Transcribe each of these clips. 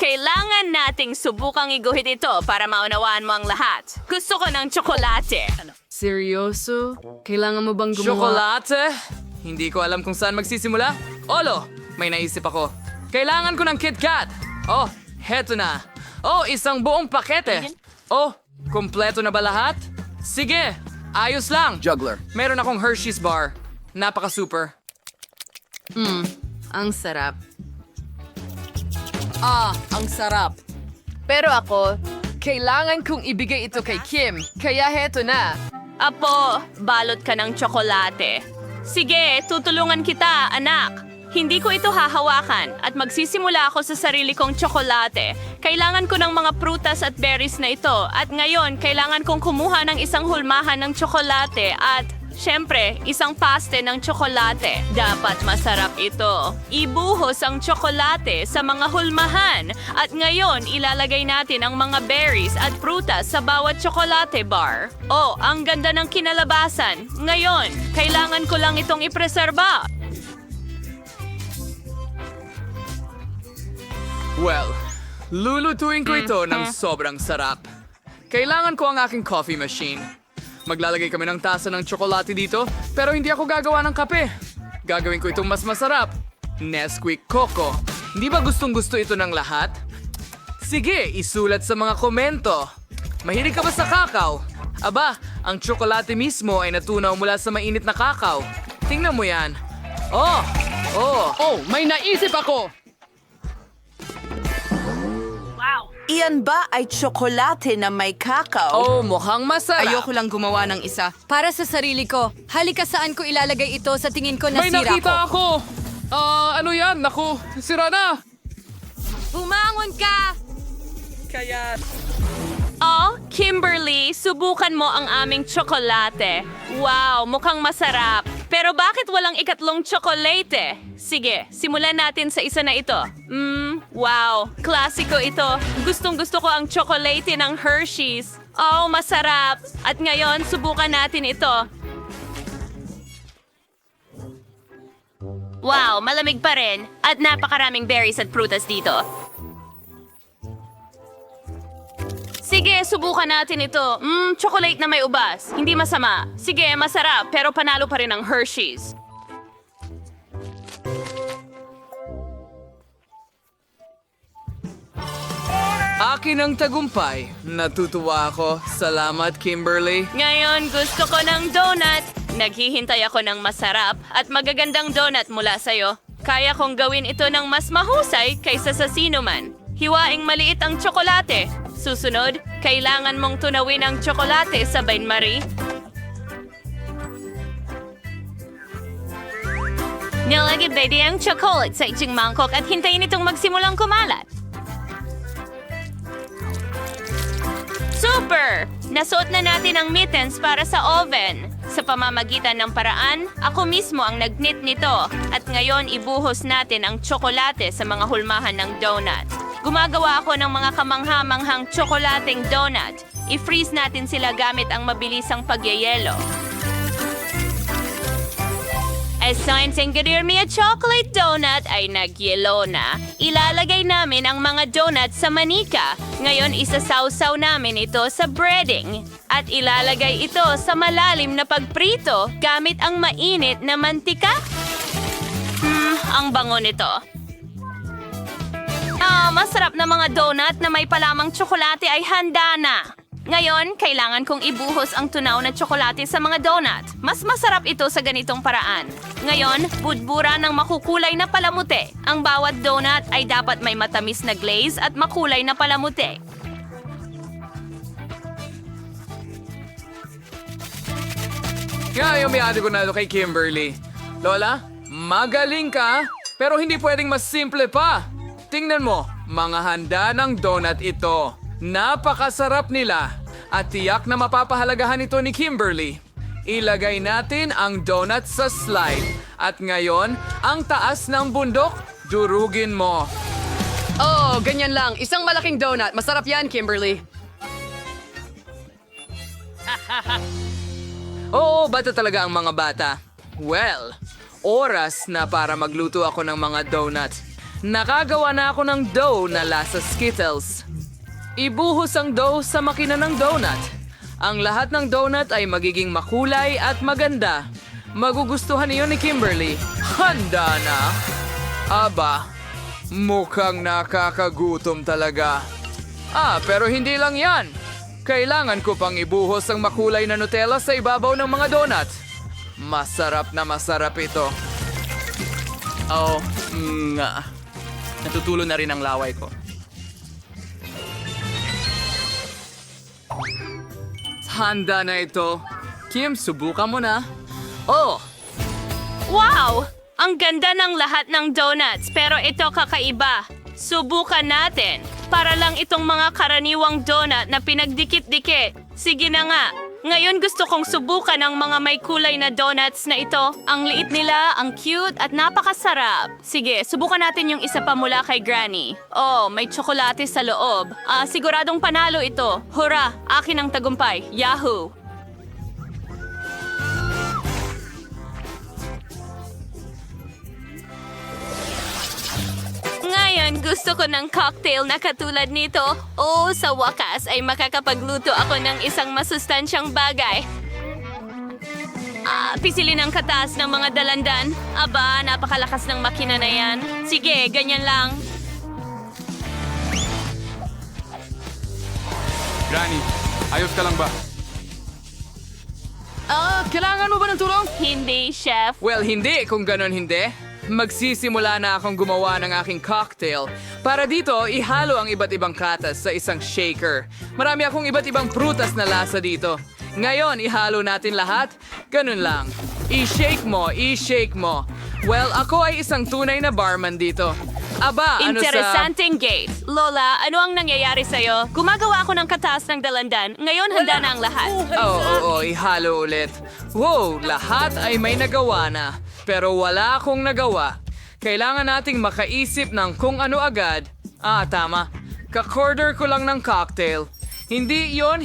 kailangan nating subukang iguhit ito para maunawaan mo ang lahat. Gusto ko ng tsokolate. Seryoso? Kailangan mo bang gumawa? Tsokolate? Hindi ko alam kung saan magsisimula. Olo, may naisip ako. Kailangan ko ng KitKat. Oh, heto na. Oh, isang buong pakete. Oh, kumpleto na ba lahat? Sige, ayos lang. Juggler. Meron akong Hershey's bar. Napaka-super. Ang sarap. Ang sarap. Pero ako, kailangan kong ibigay ito kay Kim. Kaya heto na. Apo, balot ka ng tsokolate. Sige, tutulungan kita, anak. Hindi ko ito hahawakan at magsisimula ako sa sarili kong tsokolate. Kailangan ko ng mga prutas at berries na ito at ngayon kailangan kong kumuha ng isang hulmahan ng tsokolate at syempre, isang paste ng tsokolate. Dapat masarap ito. Ibuhos ang tsokolate sa mga hulmahan at ngayon ilalagay natin ang mga berries at prutas sa bawat tsokolate bar. Oh, ang ganda ng kinalabasan. Ngayon, kailangan ko lang itong ipreserba. Well, lulutuin ko ito ng sobrang sarap. Kailangan ko ang aking coffee machine. Maglalagay kami ng tasa ng tsokolate dito, pero hindi ako gagawa ng kape. Gagawin ko itong mas masarap. Nesquik Coco. Hindi ba gustong-gusto ito ng lahat? Sige, isulat sa mga komento. Mahilig ka ba sa kakao? Aba, ang tsokolate mismo ay natunaw mula sa mainit na kakao. Tingnan mo yan. Oh, Oh, may naisip ako! Iyan ba ay tsokolate na may kakao? oh, mukhang masarap. Ayoko lang gumawa ng isa. Para sa sarili ko, halika saan ko ilalagay ito sa tingin ko May nasira nakita ko. ako! Ano yan? Naku, sira na! Bumangon ka! Oh, Kimberly, subukan mo ang aming tsokolate. Wow, mukhang masarap. Pero bakit walang ikatlong tsokolate? Sige, simulan natin sa isa na ito. Wow, klasiko ito. Gustong-gusto ko ang tsokolate ng Hershey's. Oh, masarap. At ngayon, subukan natin ito. Wow, malamig pa rin. At napakaraming berries at prutas dito. Sige, subukan natin ito. Chocolate na may ubas. Hindi masama. Sige, masarap, pero panalo pa rin ang Hershey's. Akin ang tagumpay. Natutuwa ako. Salamat, Kimberly. Ngayon, gusto ko ng donut. Naghihintay ako ng masarap at magagandang donut mula sa'yo. Kaya kong gawin ito ng mas mahusay kaysa sa sino man. Hiwaing maliit ang tsokolate. Susunod, kailangan mong tunawin ang tsokolate sa bain-marie. Nilagay baby ang chocolate sa iting mangkok at hintayin itong magsimulang kumalat. Super! Nasuot na natin ang mittens para sa oven. Sa pamamagitan ng paraan, ako mismo ang nag-knit nito. At ngayon, ibuhos natin ang tsokolate sa mga hulmahan ng donut. Gumagawa ako ng mga kamangha-manghang tsokolating donut. I-freeze natin sila gamit ang mabilisang pagyayelo. As soon as mi chocolate donut ay nagyelo na, ilalagay namin ang mga donut sa manika. Ngayon isasawsaw namin ito sa breading. At ilalagay ito sa malalim na pagprito gamit ang mainit na mantika. Ang bango nito. Masarap na mga donut na may palamang tsokolate ay handa na. Ngayon, kailangan kong ibuhos ang tunaw na tsokolate sa mga donut. Mas masarap ito sa ganitong paraan. Ngayon, budbura ng makukulay na palamute. Ang bawat donut ay dapat may matamis na glaze at makulay na palamute. Ngayon may ate ko na ito kay Kimberly. Lola, magaling ka, pero hindi pwedeng mas simple pa. Tingnan mo, mga handa ng donut ito. Napakasarap nila at tiyak na mapapahalagahan ito ni Kimberly. Ilagay natin ang donut sa slide. At ngayon, ang taas ng bundok, durugin mo. Oh, ganyan lang. Isang malaking donut. Masarap yan, Kimberly. Oo, bata talaga ang mga bata. Well, oras na para magluto ako ng mga donuts. Nakagawa na ako ng dough na lasa Skittles. Ibuhos ang dough sa makina ng donut. Ang lahat ng donut ay magiging makulay at maganda. Magugustuhan iyon ni Kimberly. Handa na! Aba, mukhang nakakagutom talaga. Pero hindi lang yan. Kailangan ko pang ibuhos ang makulay na Nutella sa ibabaw ng mga donut. Masarap na masarap ito. Nga. Natutulo na rin ang laway ko. Handa na ito. Kim, subukan mo na. Wow! Ang ganda ng lahat ng donuts, pero ito kakaiba. Subukan natin. Para lang itong mga karaniwang donut na pinagdikit-dikit. Sige na nga. Ngayon gusto kong subukan ang mga may kulay na donuts na ito. Ang liit nila, ang cute at napakasarap. Sige, subukan natin yung isa pa mula kay Granny. May tsokolate sa loob. Siguradong panalo ito. Hurra! Akin ang tagumpay. Yahoo! Ngayon, gusto ko ng cocktail na katulad nito. Sa wakas ay makakapagluto ako ng isang masustansyang bagay. Pisilin ang kataas ng mga dalandan. Aba, napakalakas ng makina na yan. Sige, ganyan lang. Granny, ayos ka lang ba? Kailangan mo ba ng tulong? Hindi, chef. Well, hindi. Kung ganon hindi, magsisimula na akong gumawa ng aking cocktail. Para dito, ihalo ang iba't ibang katas sa isang shaker. Marami akong iba't ibang prutas na lasa dito. Ngayon, ihalo natin lahat. Ganun lang. I-shake mo, i-shake mo. Well, ako ay isang tunay na barman dito. Aba, ano sa... Interesanteng gate. Lola, ano ang nangyayari sa'yo? Gumagawa ako ng kataas ng dalandan. Ngayon, handa na ang lahat. Oo, ihalo ulit. Wow, lahat ay may nagawa na. Pero wala akong nagawa. Kailangan nating makaisip ng kung ano agad. Tama. Kakorder ko lang ng cocktail. Hindi yon.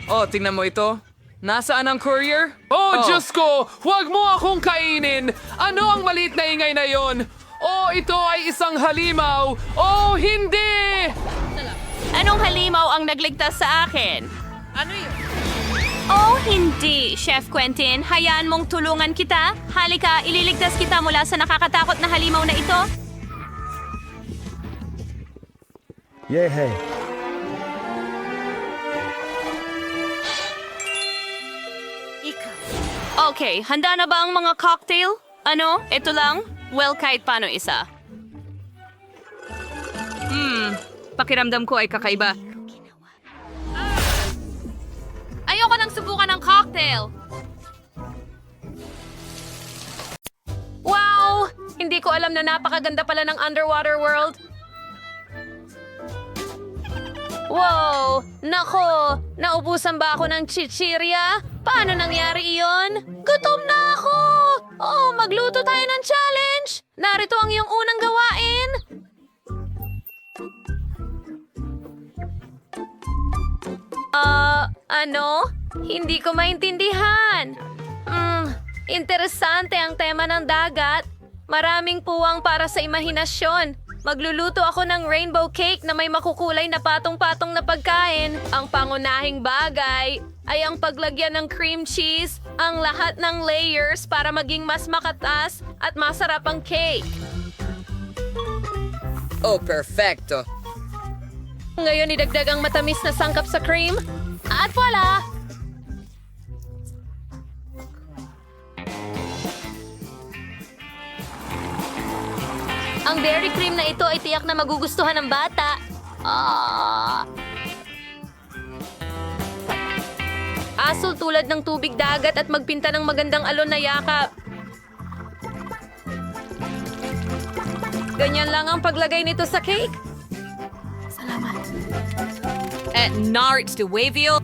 Tingnan mo ito. Nasaan ang courier? Diyos ko! Huwag mo akong kainin! Ano ang maliit na ingay na yon? Ito ay isang halimaw! Hindi! Anong halimaw ang nagligtas sa akin? Hindi, Chef Quentin. Hayaan mong tulungan kita. Halika, ililigtas kita mula sa nakakatakot na halimaw na ito. Okay, handa na ba ang mga cocktail? Ano? Ito lang? Well, kahit paano isa. Pakiramdam ko ay kakaiba. Ayoko nang subukan ng cocktail. Wow! Hindi ko alam na napakaganda pala ng underwater world. Wow! Nako! Naubusan ba ako ng chichirya? Paano nangyari iyon? Gutom na ako! Magluto tayo ng challenge! Narito ang iyong unang gawain! Ano? Hindi ko maintindihan. Interesante ang tema ng dagat. Maraming puwang para sa imahinasyon. Magluluto ako ng rainbow cake na may makukulay na patong-patong na pagkain. Ang pangunahing bagay ay ang paglagyan ng cream cheese, ang lahat ng layers para maging mas makatas at masarap ang cake. Perfecto. Ngayon idagdag ang matamis na sangkap sa cream. At voila! Ang berry cream na ito ay tiyak na magugustuhan ng bata. Asul tulad ng tubig dagat at magpinta ng magandang alon na yakap. Ganyan lang ang paglagay nito sa cake. Salamat. Nards to Wavio.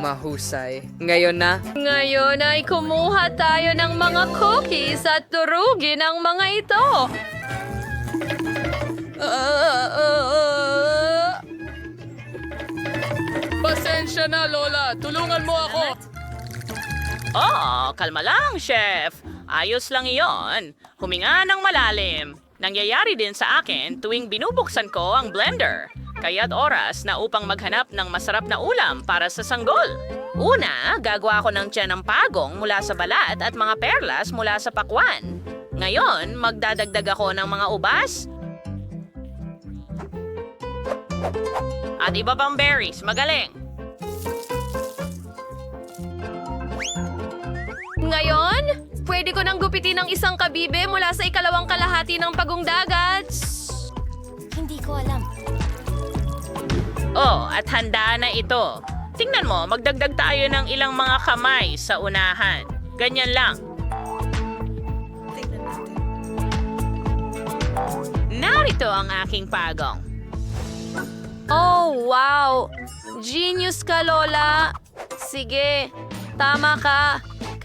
Mahusay. Ngayon na? Ngayon ay kumuha tayo ng mga cookies at durugin ang mga ito. Pasensya na, Lola. Tulungan mo ako. Oh, kalma lang, chef. Ayos lang iyon. Huminga ng malalim. Nangyayari din sa akin tuwing binubuksan ko ang blender. Kaya't oras na upang maghanap ng masarap na ulam para sa sanggol. Una, gagawa ko ng tiyan ng pagong mula sa balat at mga perlas mula sa pakwan. Ngayon, magdadagdag ako ng mga ubas at iba pang berries. Magaling! Ngayon, pwede ko nang gupitin ng isang kabibe mula sa ikalawang kalahati ng pagong dagat. Hindi ko alam. Oh, at handa na ito. Tingnan mo, magdagdag tayo ng ilang mga kamay sa unahan. Ganyan lang. Narito ang aking pagong. Oh, wow! Genius ka, Lola! Sige, tama ka.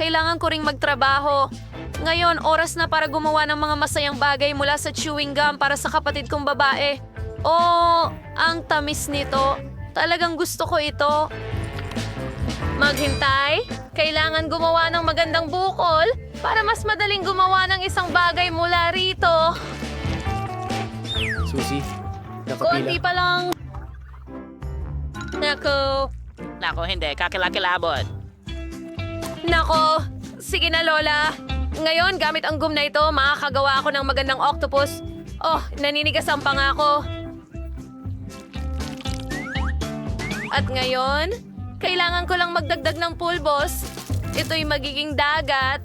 Kailangan ko ring magtrabaho. Ngayon, oras na para gumawa ng mga masayang bagay mula sa chewing gum para sa kapatid kong babae. Oh, ang tamis nito. Talagang gusto ko ito. Maghintay. Kailangan gumawa ng magandang bukol para mas madaling gumawa ng isang bagay mula rito. Susie, Konti pa lang. Nako. Nako, hindi. Kakilakilabot. Nako. Sige na, Lola. Ngayon, gamit ang gum na ito, makakagawa ako ng magandang octopus. Oh, naninigas ang pangako. At ngayon, kailangan ko lang magdagdag ng pulbos. Ito'y magiging dagat.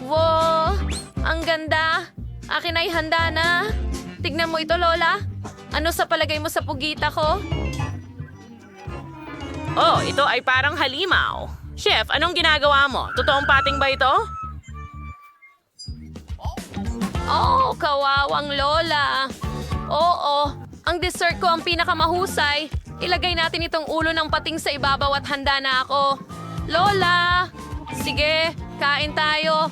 Wow! Ang ganda. Akin ay handa na. Tignan mo ito, Lola. Ano sa palagay mo sa pugita ko? Oh, ito ay parang halimaw. Chef, anong ginagawa mo? Totoong pating ba ito? Oh, kawawang Lola. Oo, ang dessert ko ang pinakamahusay. Ilagay natin itong ulo ng pating sa ibabaw at handa na ako. Lola! Sige, kain tayo.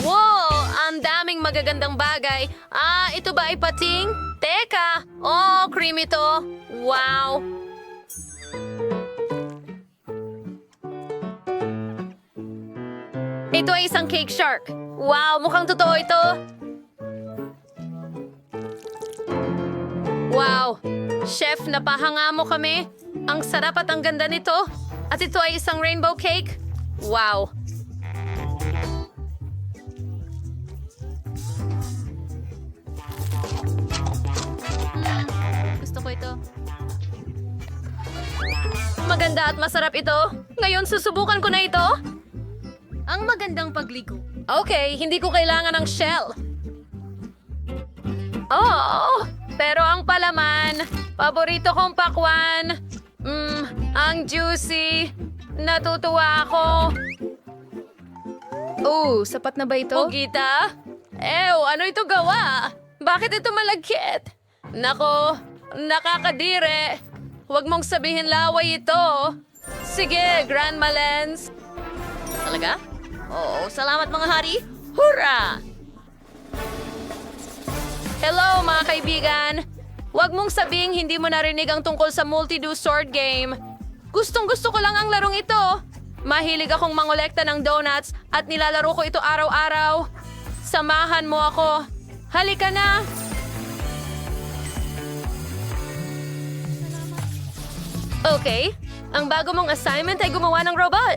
Wow! Ang daming magagandang bagay. Ah, ito ba ay pating? Teka! Oh, cream ito. Wow! Ito ay isang cake shark. Wow, mukhang totoo ito. Wow! Chef, napahanga mo kami. Ang sarap at ang ganda nito. At ito ay isang rainbow cake. Wow! Gusto ko ito. Maganda at masarap ito. Ngayon, susubukan ko na ito. Ang magandang pagligo. Okay, hindi ko kailangan ng shell. Oh, pero ang palaman, paborito kong pakwan. Ang juicy. Natutuwa ako. Oh, sapat na ba ito? Pugita? Ano ito gawa? Bakit ito malagkit? Nako, nakakadire. Huwag mong sabihin laway ito. Sige, Grandma Lens. Talaga? Oo, salamat mga hari. Hurra! Hello mga kaibigan! Huwag mong sabing hindi mo narinig ang tungkol sa multi-do sword game. Gustong-gusto ko lang ang larong ito. Mahilig akong mangolekta ng donuts at nilalaro ko ito araw-araw. Samahan mo ako. Halika na! Okay, ang bago mong assignment ay gumawa ng robot.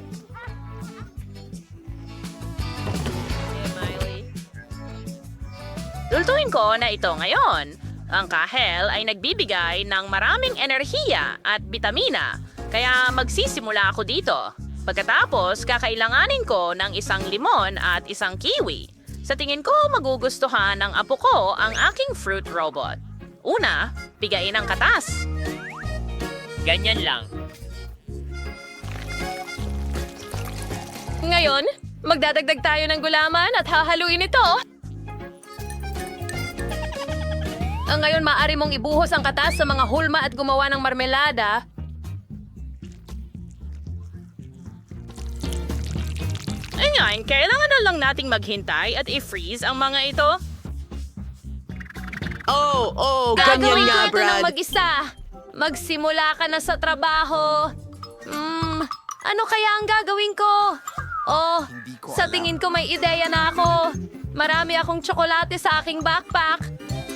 Lulutuin ko na ito ngayon. Ang kahel ay nagbibigay ng maraming enerhiya at bitamina, kaya magsisimula ako dito. Pagkatapos, kakailanganin ko ng isang limon at isang kiwi. Sa tingin ko, magugustuhan ng apo ko ang aking fruit robot. Una, pigain ang katas. Ganyan lang. Ngayon, magdadagdag tayo ng gulaman at hahaluin ito. Ngayon, maaari mong ibuhos ang katas sa mga hulma at gumawa ng marmelada. Ngayon, kailangan na lang nating maghintay at i-freeze ang mga ito. Ganyan Gagawin nga, ko ito ng Brad. mag-isa. Magsimula ka na sa trabaho. Ano kaya ang gagawin ko? Oh, sa tingin ko may ideya na ako. Marami akong tsokolate sa aking backpack.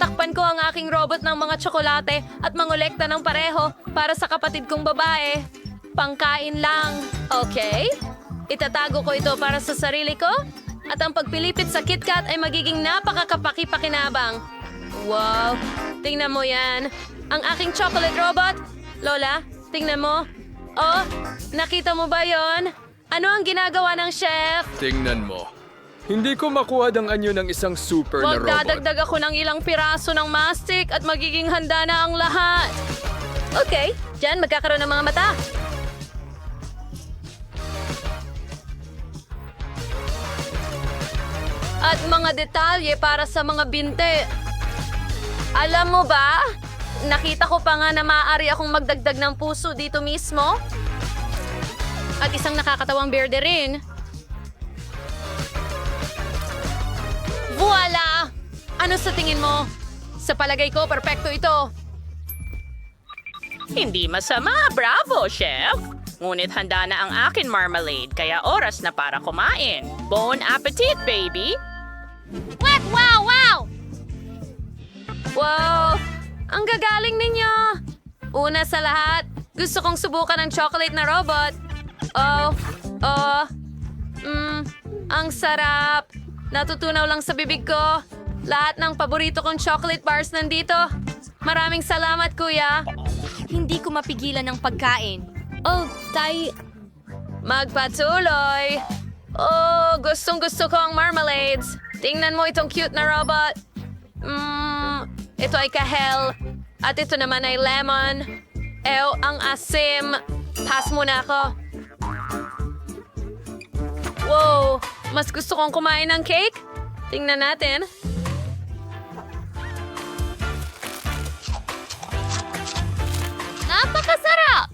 Takpan ko ang aking robot ng mga tsokolate at mangolekta ng pareho para sa kapatid kong babae. Pangkain lang. Okay? Itatago ko ito para sa sarili ko. At ang pagpilipit sa KitKat ay magiging napakakapaki-pakinabang. Wow! Tingnan mo yan. Ang aking chocolate robot. Lola, tingnan mo. Oh, nakita mo ba yon? Ano ang ginagawa ng chef? Tingnan mo. Hindi ko makuha ang anyo ng isang super na robot. Magdadagdag ako ng ilang piraso ng mastic at magiging handa na ang lahat. Okay, dyan magkakaroon ng mga mata. At mga detalye para sa mga binte. Alam mo ba, nakita ko pa nga na maaari akong magdagdag ng puso dito mismo. At isang nakakatawang berde rin. Voila! Ano sa tingin mo? Sa palagay ko, perpekto ito. Hindi masama, bravo, chef! Ngunit handa na ang akin marmalade, kaya oras na para kumain. Bon appetit, baby! What? Wow! Wow! Wow! Ang gagaling ninyo! Una sa lahat, gusto kong subukan ang chocolate na robot. Ang sarap! Natutunaw lang sa bibig ko. Lahat ng paborito kong chocolate bars nandito. Maraming salamat, kuya. Hindi ko mapigilan ng pagkain. Oh, Magpatuloy! Oh, gustong-gusto ko ang marmalades. Tingnan mo itong cute na robot. Ito ay kahel. At ito naman ay lemon. Ew, ang asim. Pass muna ako. Wow, mas gusto kong kumain ng cake. Tingnan natin. Napakasarap!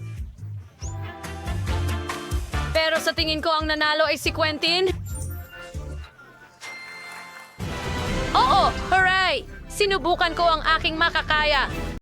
Pero sa tingin ko ang nanalo ay si Quentin. Oo, hooray! Sinubukan ko ang aking makakaya.